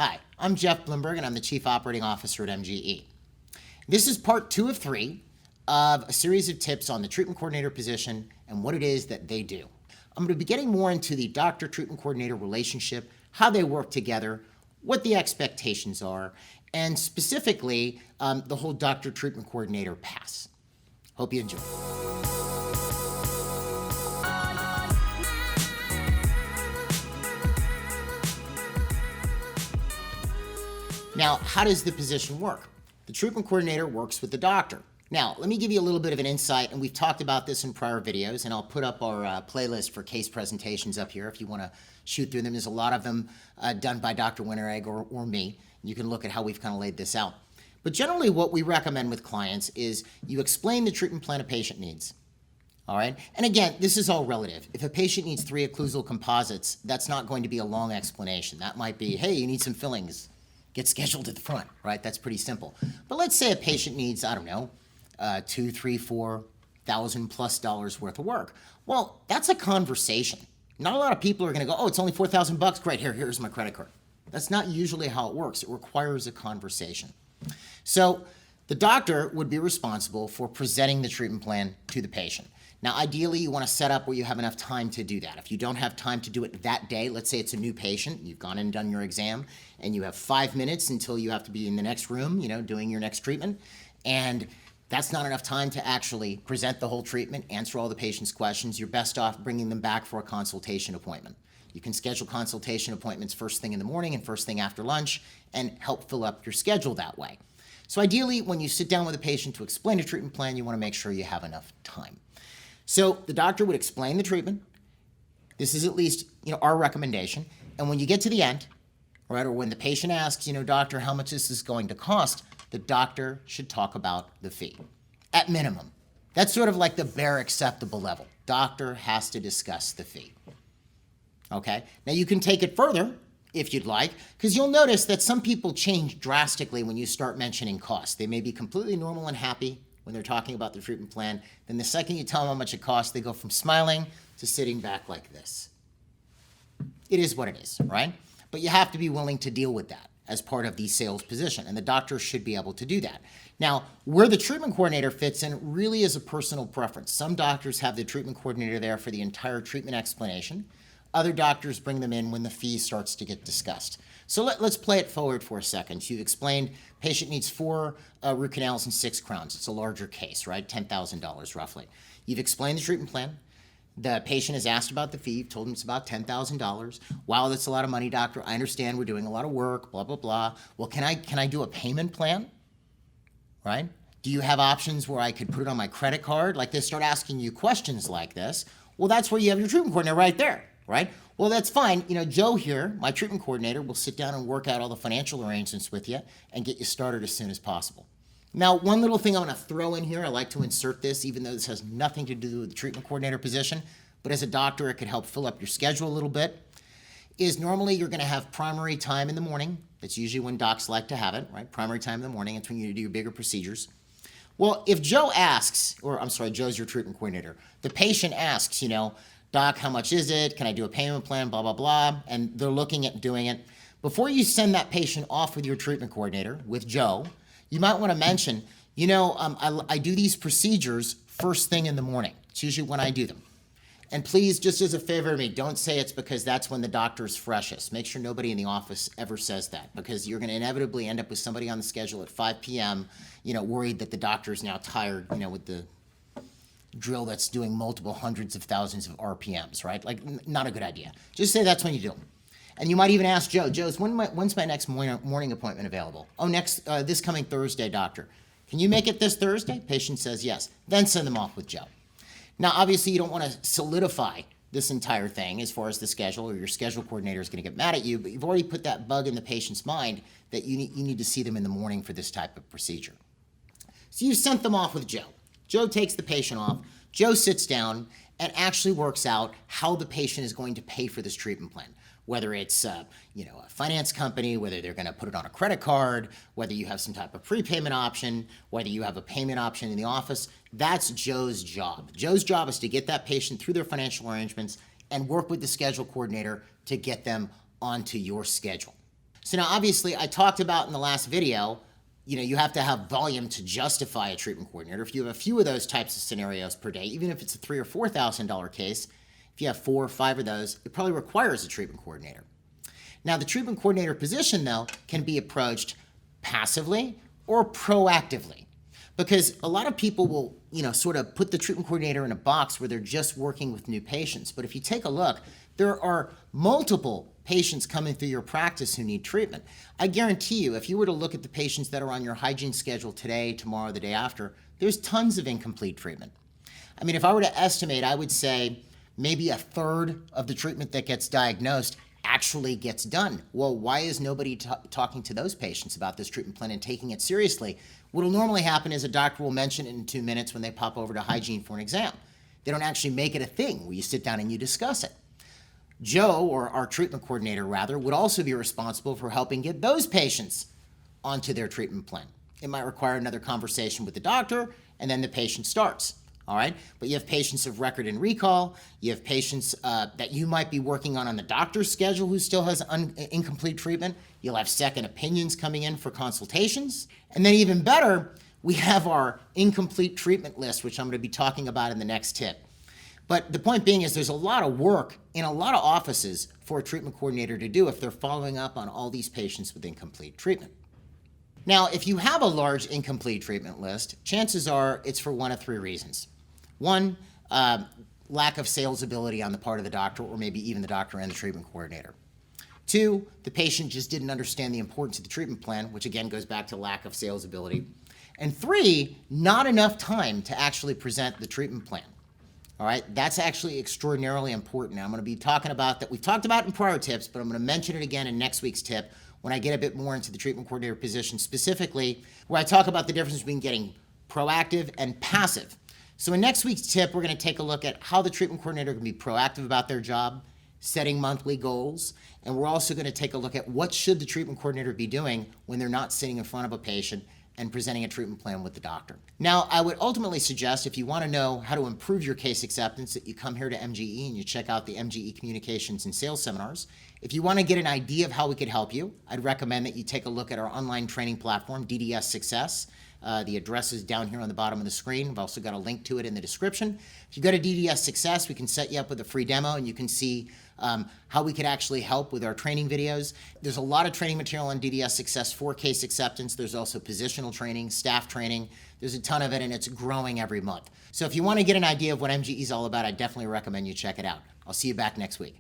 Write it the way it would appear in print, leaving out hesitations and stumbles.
Hi, I'm Jeff Bloomberg and I'm the Chief Operating Officer at MGE. This is part 2 of 3 of a series of tips on the treatment coordinator position and what it is that they do. I'm going to be getting more into the doctor-treatment coordinator relationship, how they work together, what the expectations are, and specifically the whole doctor-treatment coordinator pass. Hope you enjoy. Now, how does the position work? The treatment coordinator works with the doctor. Now, let me give you a little bit of an insight, and we've talked about this in prior videos, and I'll put up our playlist for case presentations up here if you want to shoot through them. There's a lot of them done by Dr. Winteregg or me. You can look at how we've kind of laid this out. But generally what we recommend with clients is you explain the treatment plan a patient needs. All right? And again, this is all relative. If a patient needs 3 occlusal composites, that's not going to be a long explanation. That might be, hey, you need some fillings. Get scheduled at the front, right? That's pretty simple. But let's say a patient needs, I don't know, $2,000, $3,000, $4,000 plus worth of work. Well, that's a conversation. Not a lot of people are going to go, oh, it's only $4,000. Great, here's my credit card. That's not usually how it works. It requires a conversation. So the doctor would be responsible for presenting the treatment plan to the patient. Now, ideally, you want to set up where you have enough time to do that. If you don't have time to do it that day, let's say it's a new patient, you've gone and done your exam, and you have 5 minutes until you have to be in the next room, doing your next treatment, and that's not enough time to actually present the whole treatment, answer all the patient's questions. You're best off bringing them back for a consultation appointment. You can schedule consultation appointments first thing in the morning and first thing after lunch and help fill up your schedule that way. So ideally, when you sit down with a patient to explain a treatment plan, you want to make sure you have enough time. So the doctor would explain the treatment. This is at least, our recommendation. And when you get to the end, right, or when the patient asks, doctor, how much is this going to cost? The doctor should talk about the fee, at minimum. That's sort of like the bare acceptable level. Doctor has to discuss the fee. Okay? Now you can take it further if you'd like, because you'll notice that some people change drastically when you start mentioning cost. They may be completely normal and happy when they're talking about the treatment plan. Then the second you tell them how much it costs, they go from smiling to sitting back like this. It is what it is, right? But you have to be willing to deal with that as part of the sales position, and the doctor should be able to do that. Now, where the treatment coordinator fits in really is a personal preference. Some doctors have the treatment coordinator there for the entire treatment explanation. Other doctors bring them in when the fee starts to get discussed. So let's play it forward for a second. You've explained patient needs 4 root canals and 6 crowns. It's a larger case, right? $10,000 roughly. You've explained the treatment plan. The patient has asked about the fee. You've told him it's about $10,000. Wow, that's a lot of money, doctor. I understand we're doing a lot of work, blah, blah, blah. Well, can I do a payment plan? Right? Do you have options where I could put it on my credit card? Like they start asking you questions like this. Well, that's where you have your treatment coordinator right there, right? Well, that's fine. Joe here, my treatment coordinator, will sit down and work out all the financial arrangements with you and get you started as soon as possible. Now, one little thing I want to throw in here, I like to insert this, even though this has nothing to do with the treatment coordinator position, but as a doctor, it could help fill up your schedule a little bit, is normally you're going to have primary time in the morning. That's usually when docs like to have it, right? Primary time in the morning. It's when you do your bigger procedures. Well, if Joe asks, Joe's your treatment coordinator. The patient asks, doc, how much is it? Can I do a payment plan? Blah, blah, blah. And they're looking at doing it. Before you send that patient off with your treatment coordinator, with Joe, you might want to mention, I do these procedures first thing in the morning. It's usually when I do them. And please, just as a favor to me, don't say it's because that's when the doctor's freshest. Make sure nobody in the office ever says that, because you're going to inevitably end up with somebody on the schedule at 5 p.m., worried that the doctor's now tired, with the drill that's doing multiple hundreds of thousands of RPMs, right? Like, not a good idea. Just say that's when you do them. And you might even ask Joe, when's my next morning appointment available? Oh, this coming Thursday, doctor. Can you make it this Thursday? Patient says yes. Then send them off with Joe. Now, obviously, you don't want to solidify this entire thing as far as the schedule, or your schedule coordinator is going to get mad at you, but you've already put that bug in the patient's mind that you need to see them in the morning for this type of procedure. So you sent them off with Joe. Joe takes the patient off. Joe sits down and actually works out how the patient is going to pay for this treatment plan. Whether it's a finance company, whether they're going to put it on a credit card, whether you have some type of prepayment option, whether you have a payment option in the office, that's Joe's job. Joe's job is to get that patient through their financial arrangements and work with the schedule coordinator to get them onto your schedule. So now obviously I talked about in the last video, you have to have volume to justify a treatment coordinator. If you have a few of those types of scenarios per day, even if it's a $3,000 or $4,000 case, if you have 4 or 5 of those, it probably requires a treatment coordinator. Now, the treatment coordinator position, though, can be approached passively or proactively, because a lot of people will, sort of put the treatment coordinator in a box where they're just working with new patients. But if you take a look, there are multiple patients coming through your practice who need treatment. I guarantee you, if you were to look at the patients that are on your hygiene schedule today, tomorrow, the day after, there's tons of incomplete treatment. I mean, if I were to estimate, I would say maybe a third of the treatment that gets diagnosed actually gets done. Well, why is nobody talking to those patients about this treatment plan and taking it seriously? What will normally happen is a doctor will mention it in 2 minutes when they pop over to hygiene for an exam. They don't actually make it a thing where you sit down and you discuss it. Joe, or our treatment coordinator rather, would also be responsible for helping get those patients onto their treatment plan. It might require another conversation with the doctor, and then the patient starts. All right, but you have patients of record and recall. You have patients that you might be working on the doctor's schedule who still has incomplete treatment. You'll have second opinions coming in for consultations. And then even better, we have our incomplete treatment list, which I'm going to be talking about in the next tip. But the point being is there's a lot of work in a lot of offices for a treatment coordinator to do if they're following up on all these patients with incomplete treatment. Now, if you have a large incomplete treatment list, chances are it's for one of 3 reasons. 1, lack of sales ability on the part of the doctor, or maybe even the doctor and the treatment coordinator. 2, the patient just didn't understand the importance of the treatment plan, which again goes back to lack of sales ability. And 3, not enough time to actually present the treatment plan. All right, that's actually extraordinarily important. Now, I'm going to be talking about that. We've talked about it in prior tips, but I'm going to mention it again in next week's tip when I get a bit more into the treatment coordinator position specifically, where I talk about the difference between getting proactive and passive. So in next week's tip, we're going to take a look at how the treatment coordinator can be proactive about their job, setting monthly goals, and we're also going to take a look at what should the treatment coordinator be doing when they're not sitting in front of a patient and presenting a treatment plan with the doctor. Now, I would ultimately suggest if you want to know how to improve your case acceptance that you come here to MGE and you check out the MGE Communications and Sales Seminars. If you want to get an idea of how we could help you, I'd recommend that you take a look at our online training platform, DDS Success. The address is down here on the bottom of the screen. We've also got a link to it in the description. If you go to DDS Success, we can set you up with a free demo and you can see how we could actually help with our training videos. There's a lot of training material on DDS Success for case acceptance. There's also positional training, staff training. There's a ton of it and it's growing every month. So if you want to get an idea of what MGE is all about, I definitely recommend you check it out. I'll see you back next week.